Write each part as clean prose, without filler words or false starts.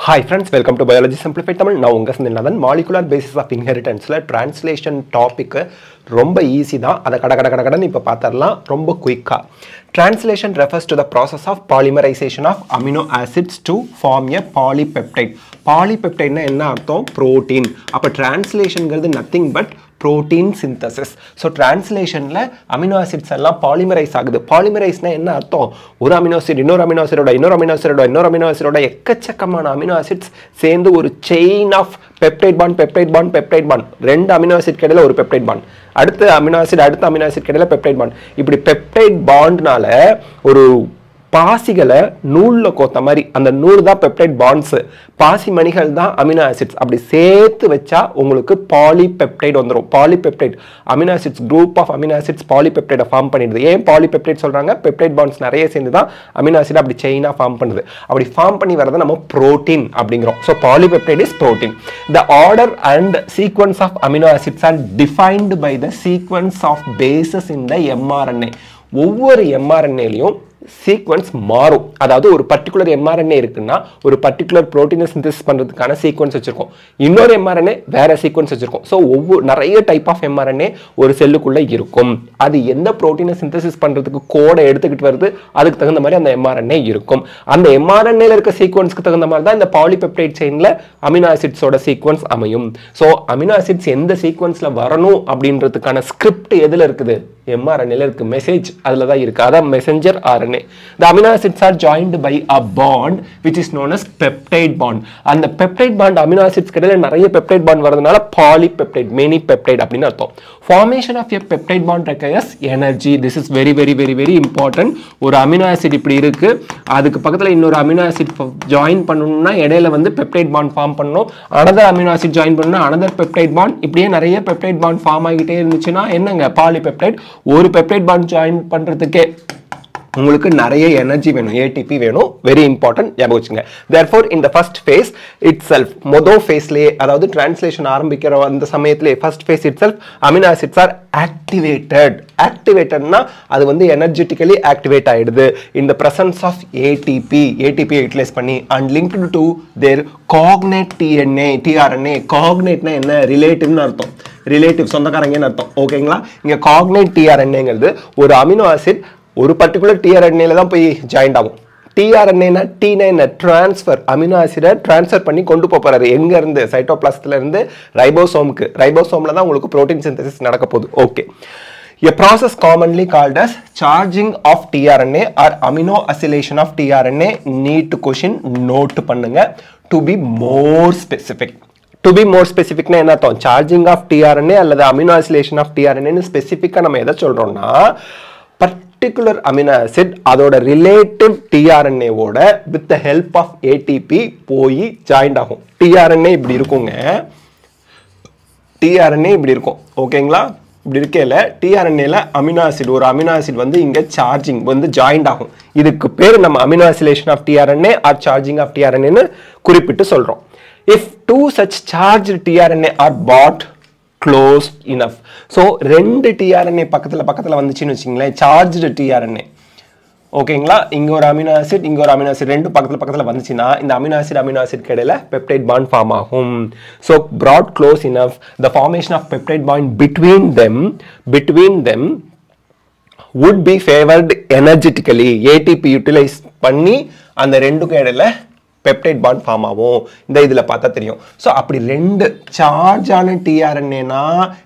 Hi friends, welcome to Biology Simplified Tamil. Now unga sendinnadan molecular basis of inheritance la translation topic ரொம்ப easy தான். அத கடன்னு இப்ப பார்த்தறலாம் ரொம்ப குயிக்கா. Translation refers to the process of polymerization of amino acids to form a polypeptide. Polypeptide னா என்ன அர்த்தம்? Protein. அப்ப translationங்கிறது nothing but protein synthesis. So translation la amino acids எல்லாம் polymerize ஆகுது. Polymerize னா என்ன அர்த்தம்? ஒரு amino acid இன்னொரு amino acidோட இன்னொரு amino acidோட இன்னொரு amino acidோட எக்கச்சக்கமான amino acids சேர்ந்து ஒரு chain of peptide bond ரெண்டு amino acid கிடையில ஒரு peptide bond. அடுத்த amino acid கிடையில peptide bond. இப்படி peptide bondனால ஒரு பாசிகளை நூல்ல கோத்த மாதிரி அந்த நூல் தான் பெப்டைட் பாண்ட்ஸ் பாசி மணிகள் தான் அமினோ ஆசிட்ஸ் அப்படி சேர்த்து வச்சா உங்களுக்கு பாலிபெப்டைட் வந்துரும் polypeptide amino acids group of amino acids பாலிபெப்டைட ஃபார்ம் பண்ணிடுது ஏன் பாலிபெப்டைட் சொல்றாங்க பெப்டைட் பாண்ட்ஸ் நிறைய சேர்ந்து தான் அமினோ ஆசிட் அப்படி செயினா ஃபார்ம் பண்ணுது அப்படி ஃபார்ம் பண்ணி வரத நம்ம புரோட்டீன் அப்படிங்கிறோம் so polypeptide is protein the order and sequence of amino acids are defined by the sequence of bases in the mRNA ஒவ்வொரு mRNA-லயும் சீக்வென்ஸ் மாறும் அதாவது ஒரு பர்టిక్యులர் mRNA இருக்குன்னா ஒரு பர்టిక్యులர் புரோட்டீனை சிந்தசிஸ் பண்றதுக்கான சீக்வென்ஸ் வச்சிருக்கோம் இன்னொரு mRNA வேற சீக்வென்ஸ் வச்சிருக்கோம் சோ ஒவ்வொரு நிறைய டைப் ஆஃப் mRNA ஒரு செல்லுக்குள்ள இருக்கும் அது எந்த புரோட்டீனை சிந்தசிஸ் பண்றதுக்கு கோடை எடுத்துக்கிட்டு வருது அதுக்கு தகுந்த மாதிரி அந்த mRNA இருக்கும் அந்த mRNA-ல இருக்க சீக்வென்ஸ்க்கு தகுந்த மாதிரி தான் இந்த பாலிபெப்டைட் செயின்ல அமினோ ஆசிட்ஸோட சீக்வென்ஸ் அமையும் சோ அமினோ ஆசிட்ஸ் எந்த சீக்வென்ஸ்ல வரணும் அப்படின்றதுக்கான ஸ்கிரிப்ட் எதுல இருக்குது mRNA-ல இருக்கு மெசேஜ் அதுல தான் இருக்கு அதான் messenger RNA the amino acids are joined by a bond which is known as peptide bond and the peptide bond amino acids கிடையில நிறைய peptide bond வரதுனால polypeptide many peptide அப்படினு அர்த்தம் formation of a peptide bond requires energy this is very important ஒரு amino acid இப்படி இருக்கு அதுக்கு பக்கத்துல இன்னொரு amino acid join பண்ணனும்னா இடையில வந்து peptide bond form பண்ணனும் another amino acid join பண்ணனும்னா another peptide bond இப்படியே நிறைய peptide bond form ஆகிட்டே இருந்துச்சுனா என்னங்க polypeptide ஒரு peptide bond join பண்றதுக்கே உங்களுக்கு நிறைய எனர்ஜி வேணும் ATP வேணும் very important ஞாபகம் வச்சுங்க therefore in the first phase itself மொத ஃபேஸ்லயே அதாவது டிரான்ஸ்லேஷன் ஆரம்பிக்கிற அந்த சமயத்திலே first phase itself amino acids are activatedனா அது வந்து energetically activate ஆயிடுது in the presence of ATP utilise பண்ணி and linked to their cognate tRNA cognateனா என்ன ரிலேட்டிவ்னு அர்த்தம் ரிலேட்டிவ் சொந்தக்காரங்கன்னு அர்த்தம் ஓகேங்களா இங்க cognate tRNAங்கிறது ஒரு அமினோ ஆசிட் ஒரு பர்టిక్యులர் tRNA-ல தான் போய் ஜாயின்ட் ஆகும் tRNA-னா T-னா என்ன ட்ரான்ஸ்ஃபர் அமினோ ஆசிடை ட்ரான்ஸ்ஃபர் பண்ணி கொண்டு போறாரு எங்க இருந்து சைட்டோபிளாசத்துல இருந்து ரைபோசோம்ல தான் உங்களுக்கு புரோட்டீன் சிந்தசிஸ் நடக்க போகுது okay A process commonly called as charging of tRNA or amino acylation of tRNA need to question note பண்ணுங்க to be more specific னா என்ன அர்த்தம் charging of tRNA அல்லது amino acylation of tRNA ன்னு ஸ்பெசிஃபிக்கா நம்ம எதை சொல்றோம்னா particular amino acid அதோட relative tRNA ஓட with the help of ATP போய் joined ஆகும் tRNA இப்படி இருக்குங்க tRNA இப்படி இருக்கும் ஓகேங்களா இப்படி இருக்கேல tRNA-ல அமினோ ஆசிட் ஒரு அமினோ ஆசிட் வந்து இங்க சார்ஜிங் வந்து ஜாயின்ட் ஆகும் இதுக்கு பேர் நம்ம amino acylation of tRNA or charging of tRNA ன்னு குறிப்பிட்டு சொல்றோம் if two such charged tRNA are bought close enough so ரெண்டு tRNA பக்கத்துல வந்துச்சுன்னு வெச்சீங்களேன் charged tRNA ஓகேங்களா இங்க ஒரு அமினோ ஆசிட் ரெண்டு பக்கத்துல வந்துச்சுனா இந்த அமினோ ஆசிட் இடையில peptide bond form ஆகும் so brought close enough the formation of peptide bond between them would be favored energetically ATP utilize பண்ணி அந்த ரெண்டுக்கு இடையில peptide bond form ஆகும் இந்த இதுல பார்த்தா தெரியும் சோ அப்படி ரெண்டு சார்ஜ் ஆன tRNA னா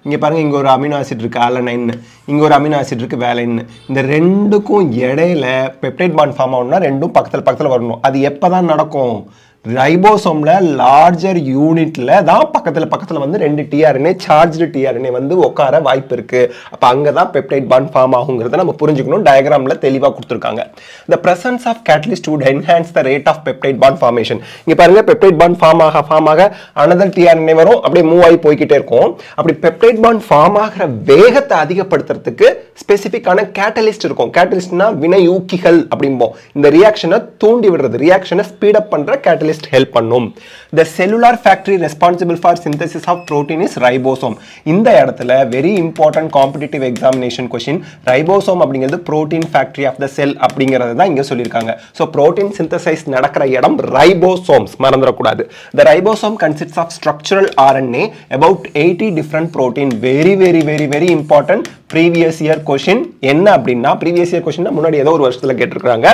இங்க பாருங்க இங்க ஒரு அமினோ ஆசிட் இருக்கு அலனைன் இங்க ஒரு அமினோ ஆசிட் இருக்கு வேலைன் இந்த ரெண்டுக்கும் இடையில peptide bond form ஆகும்னா ரெண்டும் பக்கத்துல வரணும் அது எப்பதான் நடக்கும் ரைபோசோம்ல லார்ஜர் யூனிட்ல தான் பக்கத்துல வந்து ரெண்டு tRNA சார்ஜ்டு tRNA வந்து உட்கார வாய்ப்பு இருக்கு அப்ப அங்க தான் peptide bond form ஆகும்ங்கறத நம்ம புரிஞ்சுக்கணும் டயகிராம்ல தெளிவா கொடுத்திருக்காங்க the presence of catalyst would enhance the rate of peptide bond formation இங்க பாருங்க peptide bond form ஆக another tRNA வரும் அப்படியே மூவ் ஆகி போயிட்டே இருக்கும் அப்படி peptide bond form ஆகற வேகத்தை அதிகப்படுத்துறதுக்கு ஸ்பெசிபிக்கான கேட்டலிஸ்ட் இருக்கும் கேட்டலிஸ்ட்னா வினையூக்கிகள் அப்படிம்போம் இந்த ரியாக்ஷனை தூண்டி விடுறது ரியாக்ஷனை ஸ்பீட் அப் பண்ற கேட்டலிஸ்ட் catalyst help பண்ணும். The cellular factory responsible for synthesis of protein is ribosome. இந்த இடத்துல very important competitive examination question. Ribosome அப்படிங்கிறது protein factory of the cell அப்படிங்கிறது தான் இங்க சொல்லியிருக்காங்க. So protein synthesis நடக்கிற இடம் ribosomes மறந்துடக்கூடாது. The ribosome consists of structural RNA about 80 different protein. Very important previous year question. என்ன அப்படின்னா previous year question முன்னாடி ஏதோ ஒரு வருஷத்துல கேட்டிருக்காங்க.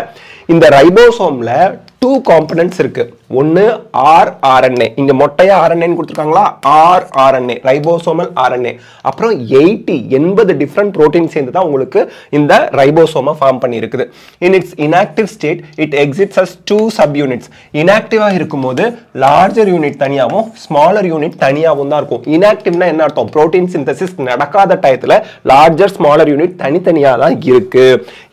இந்த ரைபோசோம்ல 2 components இருக்கு. ஒன்னு rRNA. இங்க மொட்டையா RNA கொடுத்திருக்காங்களா? rRNA, ribosomal RNA. அப்புறம் 80 different proteins சேர்ந்து தான் உங்களுக்கு இந்த ரைபோசோமை ஃபார்ம் பண்ணி இருக்குது. In its inactive state it exits as 2 subunits. inactive-ஆ இருக்கும்போது larger unit தனியாவும் smaller unit தனியாவும் தான் இருக்கும். inactive-னா என்ன அர்த்தம்? protein synthesis நடக்காத டயத்துல larger smaller unit தனித்தனியா தான் இருக்கு.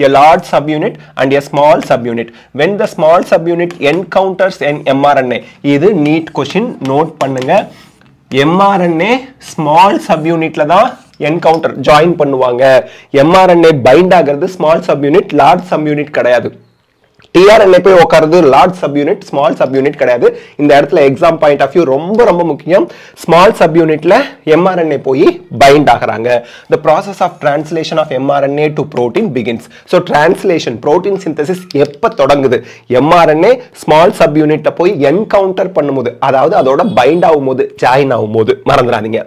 A large subunit and a small subunit. When the small subunit encounters an mRNA, இது neat question, note பண்ணுங்க. mRNA small subunitல தான் encounter join பண்ணுவாங்க. mRNA bind ஆகிறது small subunit, large subunit கிடையாது. tRNA போய் உட்காருது large subunit, small subunit கிடையாது. இந்த இடத்துல exam point of view ரொம்ப முக்கியம். small subunitல mRNA போய் bind ஆகறாங்க. The process of translation of mRNA to protein begins. So translation, protein synthesis எப்ப தொடங்குது? mRNA small subunitல போய் encounter பண்ணும்போது, அதாவது அதோட bind ஆகும்போது, join ஆகும்போது மறந்துடாதீங்க.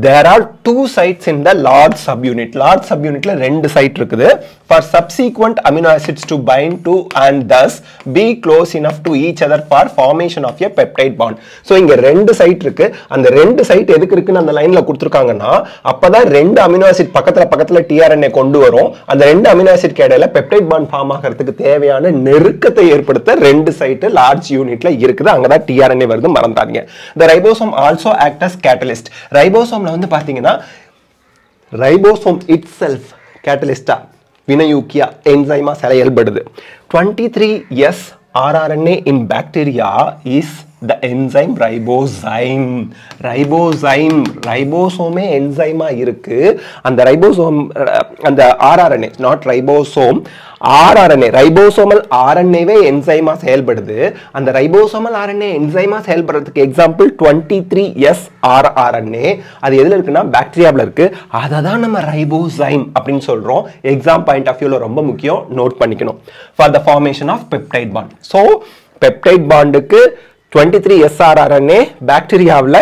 There are 2 sites in the large subunit. large subunitல 2 site இருக்குது. For subsequent amino acids to bind to and thus be close enough to each other for formation of a peptide bond. So இங்க 2 side இருக்கு. அந்த 2 side எதுக்கு இருக்குன்னு அந்த லைன்ல கொடுத்திருக்காங்கன்னா, அப்பதான் 2 amino acid பக்கத்துல tRNA கொண்டு வரும். அந்த 2 அமினோ ஆசிட் இடையில பெப்டைட் பாண்ட் ஃபார்ம் ஆகிறதுக்கு தேவையான நெருக்கத்தை ஏற்படுத்த 2 சைட் லார்ஜ் யூனிட்ல இருக்குது. அங்கதான் tRNA வருது, மறந்துடாதீங்க. The ribosome also act as catalyst. ரைபோசோம்ல வந்து பாத்தீங்கன்னா ரைபோசோம் itself catalyst வினையூக்கியா என்சைமா செயல்படுது. 23S rRNA in bacteria is the enzyme ribozyme. ரைபோசோமே என்சைமா இருக்கு. அந்த ரைபோசோம் அந்த rRNA, not ribosome, rRNA ribosomal RNA-வே என்சைமா செயல்படுது. அந்த ரைபோசோமல் RNA என்சைமா செயல்படுறதுக்கு எக்ஸாம்பிள் 23S rRNA. அது எதுல இருக்குன்னா பாக்டீரியாவுல இருக்கு. அதை தான் நம்ம ரைபோசைம் அப்படின்னு சொல்றோம். எக்ஸாம் பாயிண்ட் ஆஃப் வியூல ரொம்ப முக்கியம், நோட் பண்ணிக்கணும். For the formation of peptide bond. So peptide bondக்கு 23S rRNA பாக்டீரியாவுல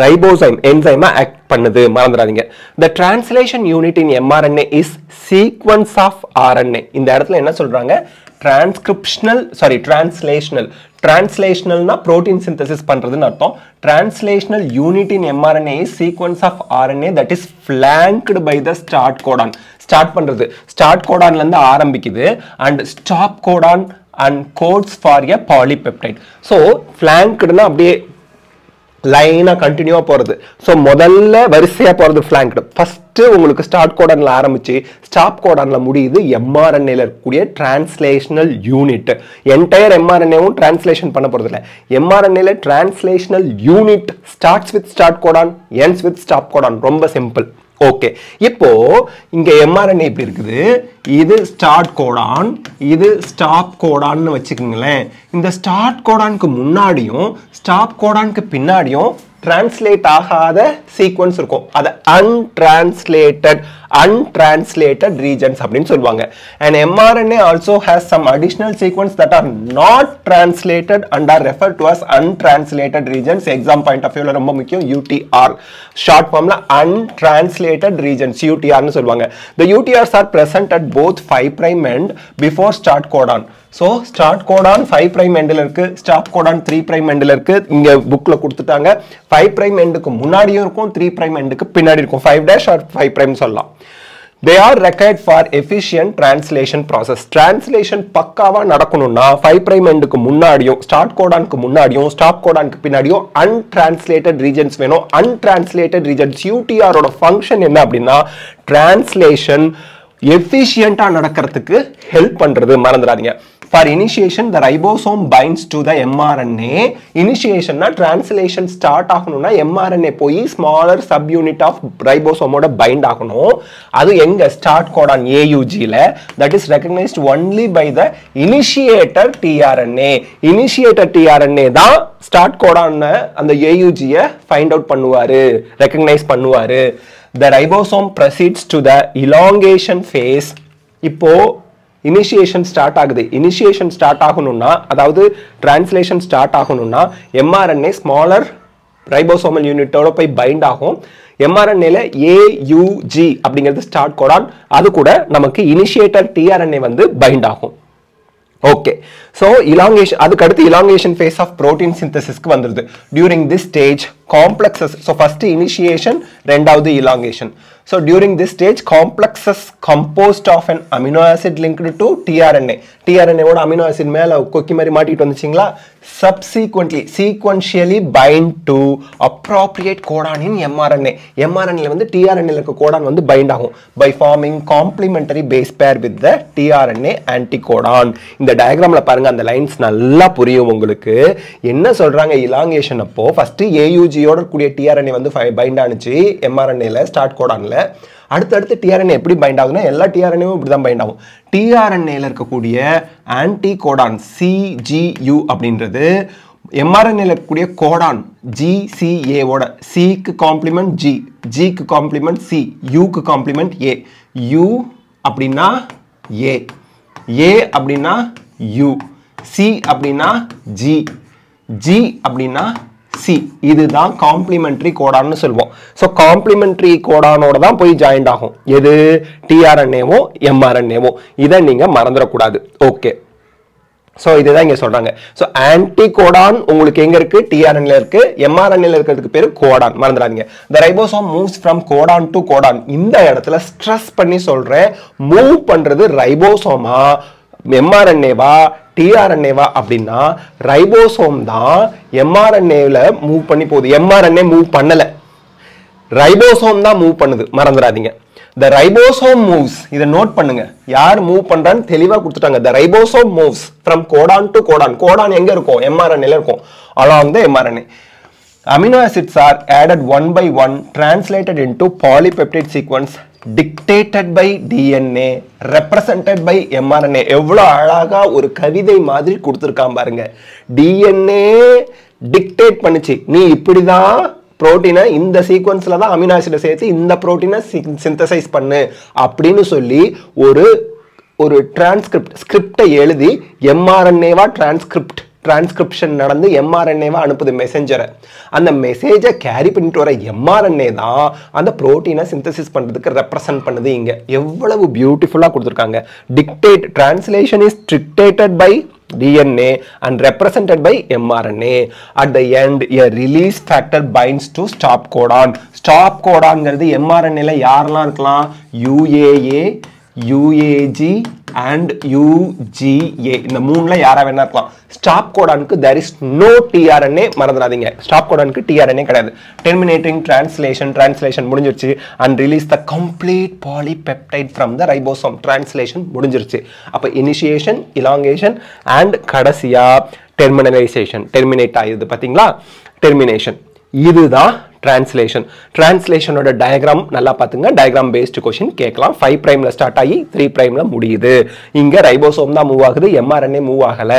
ரைபோசைம் என்சைமா ஆக்ட் பண்ணுது, மறந்துடாதீங்க. The translation unit in mRNA is sequence of RNA. இந்த இடத்துல என்ன சொல்றாங்க? translationalனா protein synthesis பண்றதுன்னு அர்த்தம். translational unit in mRNA is sequence of RNA that is flanked by the start codon. Start பண்றது ஸ்டார்ட் கோடான்ல இருந்து ஆரம்பிக்குது and stop codon and codes for a polypeptide. So flankedனா அப்படியே லைனா கண்டினியூவா போறது. சோ முதல்ல வரிசையா போறது flanked. ஃபர்ஸ்ட் உங்களுக்கு ஸ்டார்ட் கோடான்ல ஆரம்பிச்சு ஸ்டாப் கோடான்ல முடியுது mRNA ல இருக்கக்கூடிய டிரான்ஸ்லேஷனல் யூனிட். என்டையர் mRNA-வும் டிரான்ஸ்லேஷன் பண்ண போறது இல்ல. mRNA ல translational unit starts with start Godan, ends with stop Godan. ரொம்ப சிம்பிள். ஓகே, இப்போ இங்க mRNA இப்படி இருக்குது. இது ஸ்டார்ட் கோடான், இது ஸ்டாப் கோடான்னு வச்சுக்கோங்களேன். இந்த ஸ்டார்ட் கோடானுக்கு முன்னாடியும் ஸ்டாப் கோடானுக்கு பின்னாடியும் டிரான்ஸ்லேட் ஆகாத சீக்வன்ஸ் இருக்கும். அது untranslated regions அப்படின்னு சொல்லுவாங்க. And mRNA also has some additional sequence that are not translated and are referred to as untranslated regions. Exam point of view ரொம்ப முக்கியம், UTR. Short formல untranslated regions, UTR னு சொல்லுவாங்க. The UTRs are present at both 5' end before start codon. So start codon 5' endல இருக்கு, stop codon 3' endல இருக்கு. இங்க புக்ல கொடுத்துட்டாங்க. 5' endக்கு முன்னாடியும் இருக்கும், 3' endக்கு பின்னாடி இருக்கும். 5' or 5' சொல்லலாம். They are required for efficient translation process. Translation பக்காவா நடக்கணும்னா 5' endக்கு முன்னாடியும் ஸ்டார்ட் கோடானுக்கு முன்னாடியும் ஸ்டாப் கோடானுக்கு பின்னாடியும் untranslated regions வேணும். untranslated regions UTR ஓட ஃபங்க்ஷன் என்ன அப்படின்னா டிரான்ஸ்லேஷன் எஃபிஷியன்ட்டா நடக்கிறதுக்கு ஹெல்ப் பண்றது, மறந்துடாதீங்க. For initiation, the ribosome binds to the mRNA. Initiation na translation start ஆகணும்னா mRNA போய் smaller subunit of ribosome ஓட bind ஆகணும். அது எங்க ஸ்டார்ட் கோடான் AUG ல, that is recognized only by the initiator tRNA. Initiator tRNA தான் ஸ்டார்ட் கோடான் அந்த AUG ய find out பண்ணுவாரு, recognize பண்ணுவாரு. The ribosome proceeds to the elongation phase. இப்போ initiation start ஆகுது. initiation start ஆகணும்னா, அதாவது translation start ஆகணும்னா mRNA smaller ribosomal unit ஓட போய் bind ஆகும். mRNA ல AUG அப்படிங்கிறது ஸ்டார்ட் கோடான், அது கூட நமக்கு initiator tRNA வந்து bind ஆகும். Okay, so elongation, அதுக்கு அடுத்து elongation phase of protein synthesis க்கு வந்துருது. During this stage complexes, so first initiation, ரெண்டாவது elongation. So during this stage complexes composed of an amino acid linked to tRNA. tRNA ஓட amino acid மேல கொக்கி மாதிரி மாட்டிட்டு வந்துச்சிங்களா, subsequently sequentially bind to appropriate codon in mRNA. mRNA ல வந்து tRNA ல இருக்க கோடான் வந்து bind ஆகும் by forming complementary base pair with the tRNA anticodon. இந்த டயகிராம்ல பாருங்க, அந்த லைன்ஸ் நல்லா புரியும் உங்களுக்கு. என்ன சொல்றாங்க, elongation அப்போ first AUG ஓட கூடிய tRNA வந்து bind ஆனுச்சு mRNA ல ஸ்டார்ட் கோடான்ல. அடுத்து tRNA எப்படி பைண்ட் ஆகுதுன்னா எல்லா tRNAவும் இப்படி தான் பைண்ட் ஆகும். tRNA ல இருக்கக்கூடிய ஆன்டிகோடான் CGU அப்படின்றது mRNA ல இருக்கக்கூடிய கோடான் GCA ஓட, C க்கு காம்ப்ளிமெண்ட் G, G க்கு காம்ப்ளிமெண்ட் C, U க்கு காம்ப்ளிமெண்ட் A, U அப்படின்னா A, A அப்படின்னா U, C அப்படின்னா G, G அப்படின்னா C. இதுதான் காம்ப்ளிமெண்டரி கோடான்னு சொல்வோம். சோ காம்ப்ளிமெண்டரி கோடானோட தான் போய் ஜாயிண்ட் ஆகும் எது, tRNAவும் mRNAவும். இதை நீங்க மறந்துடக்கூடாது. ஓகே, சோ இதுதான் இங்க சொல்றாங்க. சோ ஆன்டிகோடான் உங்களுக்கு எங்க இருக்கு, tRNA ல இருக்கு. mRNA ல இருக்கிறதுக்கு பேரு கோடான், மறந்துடாதீங்க. the ribosome moves from codon to codon. இந்த இடத்துல ஸ்ட்ரெஸ் பண்ணி சொல்றேன், மூவ் பண்றது ரைபோசோமா mRNA வா tRNA வா அப்படின்னா ரைபோசோம் தான் mRNA ல மூவ் பண்ணி போகுது. mRNA மூவ் பண்ணல, ரைபோசோம் தான் மூவ் பண்ணுது, மறந்துடாதீங்க. the ribosome moves, இத நோட் பண்ணுங்க, யார் மூவ் பண்றான்னு தெளிவா கொடுத்துட்டாங்க. the ribosome moves from codon to codon. codon எங்க இருக்கும், mRNA ல இருக்கும், along the mRNA. amino acids are added one by one, translated into polypeptide sequence dictated by DNA, represented by mRNA. எவ்வளவு அழகா ஒரு கவிதை மாதிரி கொடுத்திருக்கான் பாருங்க. DNA டிக்டேட் பண்ணுச்சு, நீ இப்படிதான் புரோட்டீனை இந்த சீக்வன்ஸ்ல தான் அமினோ ஆசிட சேர்த்து இந்த புரோட்டீனை சிந்தசைஸ் பண்ணு அப்படின்னு சொல்லி ஒரு ஸ்கிரிப்டை எழுதி mRNA-வா டிரான்ஸ்கிரிப்ஷன் நடந்து mRNA-வா அனுப்புது மெசேஞ்சரை. அந்த மெசேஜை கேரி பண்ணிட்டு வர mRNA தான் அந்த புரோட்டீனை சிந்தசிஸ் பண்றதுக்கு ரெப்ரசன்ட் பண்ணுது. இங்க எவ்வளவு பியூட்டிஃபுல்லா கொடுத்திருக்காங்க. Dictate, translation is dictated by DNA and represented by mRNA. At the end, a release factor binds to stop codon. Stop codon ங்கிறது mRNA ல யாரெல்லாம் இருக்கலாம், UAA, UAG and UGA. இந்த மூணுல யாரா வேணா இருக்கலாம். ஸ்டாப் கோடானுக்கு there is no tRNA, மறந்துடாதீங்க. ஸ்டாப் கோடானுக்கு tRNA கிடையாது. Terminating translation முடிஞ்சிருச்சு and release the complete polypeptide from the ribosome. Translation முடிஞ்சிருச்சு. அப்ப initiation, elongation and கடைசியா terminalization, terminate ஆயுது பாத்தீங்களா, termination. இதுதான் translation. translationோட டயகிராம் நல்லா பாத்துங்க. டயகிராம் பேஸ்ட் क्वेश्चन கேட்கலாம். 5 பிரைம்ல ஸ்டார்ட் ஆகி 3 பிரைம்ல முடியுது. இங்க ரைபோசோம் தான் மூவ் ஆகுது, mRNA மூவ் ஆகல.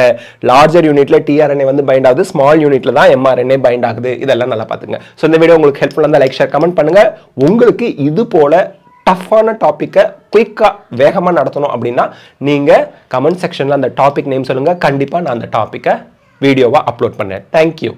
லார்ஜர் யூனிட்ல tRNA வந்து பைண்ட் ஆகுது, ஸ்மால் யூனிட்ல தான் mRNA பைண்ட் ஆகுது. இதெல்லாம் நல்லா பாத்துங்க. சோ இந்த வீடியோ உங்களுக்கு ஹெல்ப்ஃபுல்லா இருந்தா லைக், ஷேர், கமெண்ட் பண்ணுங்க. உங்களுக்கு இது போல டஃப்பான டாபிக்கை குயிக்கா வேகமா நடத்தணும் அப்படின்னா நீங்க கமெண்ட் செக்ஷன்ல அந்த டாபிக் நேம் சொல்லுங்க. கண்டிப்பா நான் அந்த டாபிக்கை வீடியோவா அப்லோட் பண்ணேன். தேங்க்யூ.